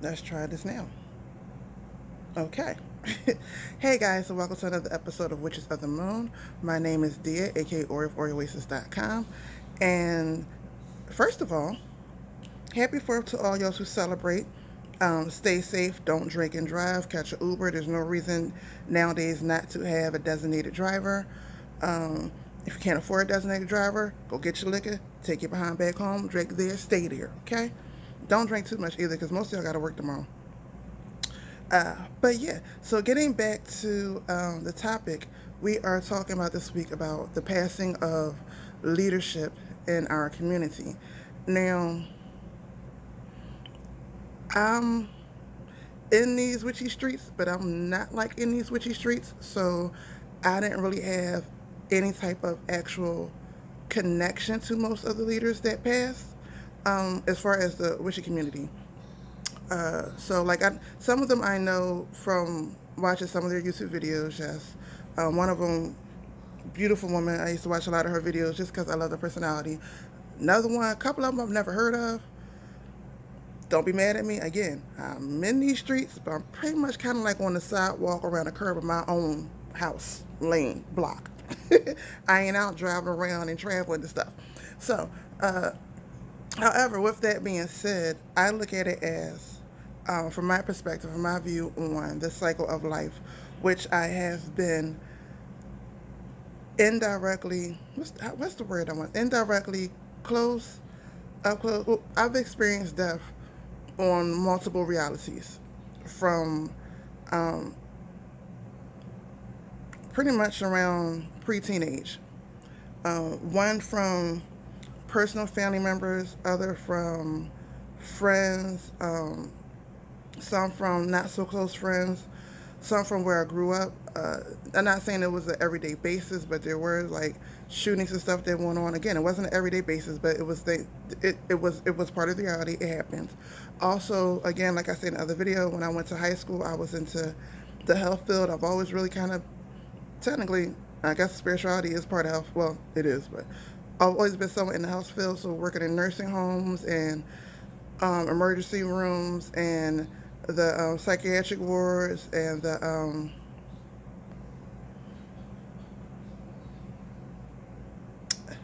Let's try this now. Okay. Hey guys, and welcome to another episode of Witches of the Moon. My name is Dia, aka Ori of OriOasis.com. And first of all, happy 4th to all y'all who celebrate. Stay safe, don't drink and drive, catch an Uber. There's no reason nowadays not to have a designated driver. If you can't afford a designated driver, go get your liquor, take your behind back home, drink there, stay there, okay? Don't drink too much either because most of y'all got to work tomorrow. But yeah, so getting back to the topic, we are talking about this week about the passing of leadership in our community. Now, I'm in these witchy streets, but I'm not like in these witchy streets, so I didn't really have any type of actual connection to most of the leaders that passed as far as the witchy community. So like some of them I know from watching some of their YouTube videos. Yes, one of them, beautiful woman. I used to watch a lot of her videos just because I love the personality. Another one, a couple of them I've never heard of. Don't be mad at me. Again, I'm in these streets, but I'm pretty much kind of like on the sidewalk around the curb of my own house, lane, block. I ain't out driving around and traveling and stuff. So, however, with that being said, I look at it as, from my perspective, from my view on the cycle of life, which I have been indirectly, what's the word I want? Indirectly close, up close. Well, I've experienced death on multiple realities, from um, pretty much around pre-teenage. One from personal family members, other from friends, some from not so close friends, some from where I grew up. I'm not saying it was an everyday basis, but there were like shootings and stuff that went on. Again, it wasn't an everyday basis, but it was part of the reality. It happened. Also, again, like I said in the other video, when I went to high school, I was into the health field. I've always really kind of technically, I guess spirituality is part of health. Well, it is, but I've always been someone in the health field, so working in nursing homes and emergency rooms and the psychiatric wards and the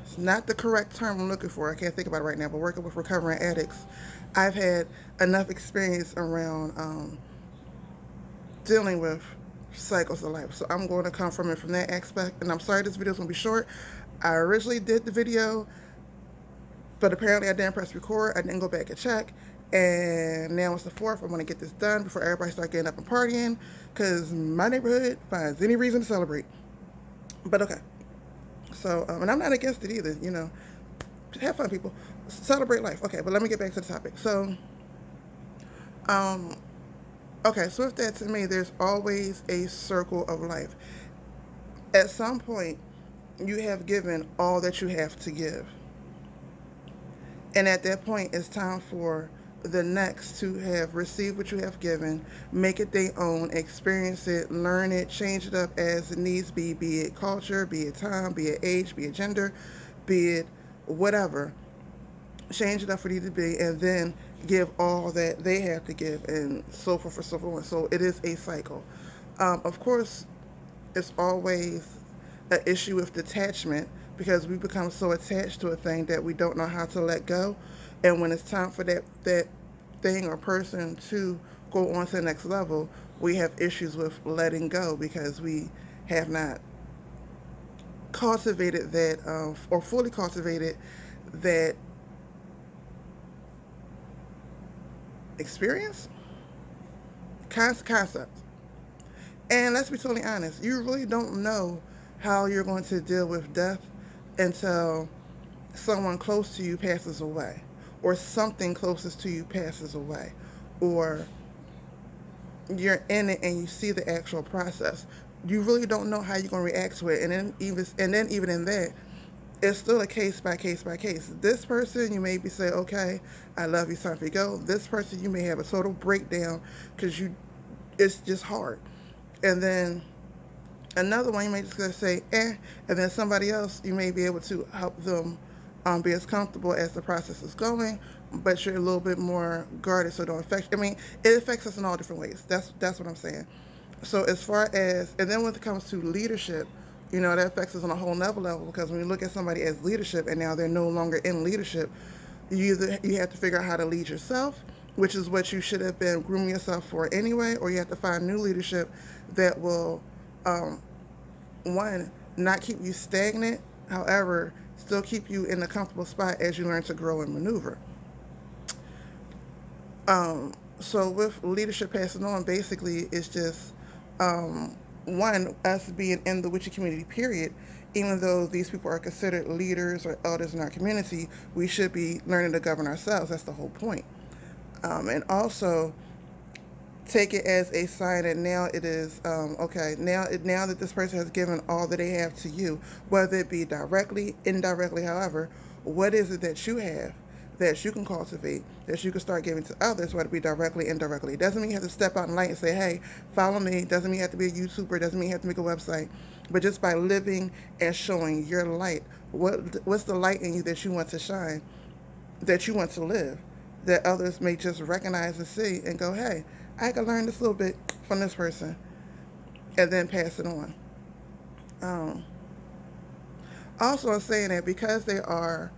it's not the correct term I'm looking for. I can't think about it right now, but working with recovering addicts, I've had enough experience around dealing with cycles of life. So I'm going to come from it from that aspect. And I'm sorry this video is going to be short. I originally did the video, but apparently I didn't press record. I didn't go back and check. And now it's the 4th. I want to get this done before everybody start getting up and partying because my neighborhood finds any reason to celebrate. But okay. So, and I'm not against it either, have fun, people. Celebrate life. Okay, but let me get back to the topic. So, um, okay, so with that, to me, there's always a circle of life. At some point, you have given all that you have to give. And at that point, it's time for the next to have received what you have given, make it their own, experience it, learn it, change it up as it needs be it culture, be it time, be it age, be it gender, be it whatever. Change it up for it to be, and then give all that they have to give, and so forth and so forth. So it is a cycle. Of course, it's always an issue with detachment because we become so attached to a thing that we don't know how to let go. And when it's time for that thing or person to go on to the next level, we have issues with letting go because we have not cultivated that or fully cultivated that experience concept. And let's be totally honest, you really don't know how you're going to deal with death until someone close to you passes away, or something closest to you passes away, or you're in it and you see the actual process. You really don't know how you're going to react to it, and then even in that, it's still a case by case by case. This person, you may be saying, okay, I love you, time for you to go. This person, you may have a total breakdown because it's just hard. And then another one, you may just gonna say, and then somebody else, you may be able to help them be as comfortable as the process is going, but you're a little bit more guarded so it don't affect. I mean, it affects us in all different ways. That's what I'm saying. So as far as, and then when it comes to leadership, that affects us on a whole nother level, because when you look at somebody as leadership and now they're no longer in leadership, you have to figure out how to lead yourself, which is what you should have been grooming yourself for anyway, or you have to find new leadership that will, um, one, not keep you stagnant, however, still keep you in a comfortable spot as you learn to grow and maneuver. So with leadership passing on, basically it's just, one, us being in the witchy community, period. Even though these people are considered leaders or elders in our community, we should be learning to govern ourselves. That's the whole point. And also take it as a sign that now it is, okay. Now that this person has given all that they have to you, whether it be directly, indirectly, however, what is it that you have that you can cultivate, that you can start giving to others, whether it be directly, indirectly? It doesn't mean you have to step out in light and say, hey, follow me. It doesn't mean you have to be a YouTuber. It doesn't mean you have to make a website. But just by living and showing your light, what's the light in you that you want to shine, that you want to live, that others may just recognize and see and go, hey, I can learn this little bit from this person, and then pass it on. Um, Also, I'm saying that because they are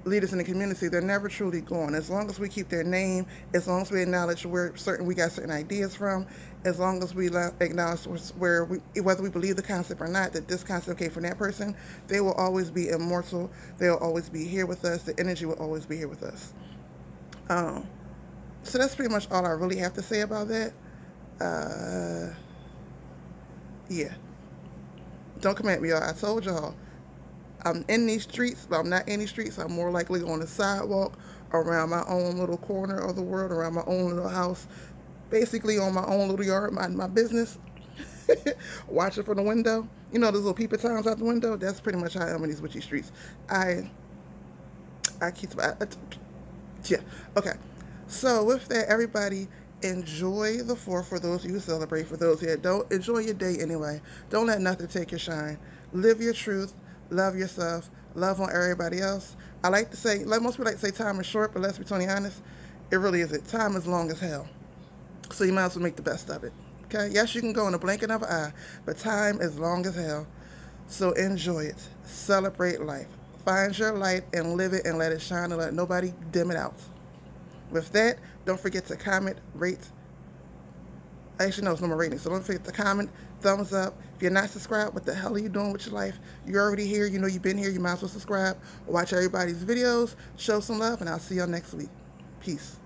leaders in the community, they're never truly gone. As long as we keep their name, as long as we acknowledge where we got certain ideas from, as long as we acknowledge whether we believe the concept or not, that this concept came from that person, they will always be immortal. They'll always be here with us. The energy will always be here with us. Um, so that's pretty much all I really have to say about that. Uh, yeah, don't come at me, y'all. I told y'all I'm in these streets, but I'm not in these streets. I'm more likely on the sidewalk, around my own little corner of the world, around my own little house, basically on my own little yard, my business, watching from the window. Those little peeper times out the window. That's pretty much how I am in these witchy streets. I I keep yeah. Okay. So with that, everybody, enjoy the 4th for those of you who celebrate. For those who don't, enjoy your day anyway. Don't let nothing take your shine. Live your truth. Love yourself. Love on everybody else. I like to say, like most people like to say, time is short, but let's be totally honest, it really isn't. Time is long as hell. So you might as well make the best of it. Okay? Yes, you can go in a blinking of an eye, but time is long as hell. So enjoy it. Celebrate life. Find your light and live it and let it shine and let nobody dim it out. With that, don't forget to comment, rate. Actually, no, it's no more rating. So don't forget to comment, thumbs up. If you're not subscribed, what the hell are you doing with your life? You're already here. You've been here. You might as well subscribe. Watch everybody's videos. Show some love, and I'll see y'all next week. Peace.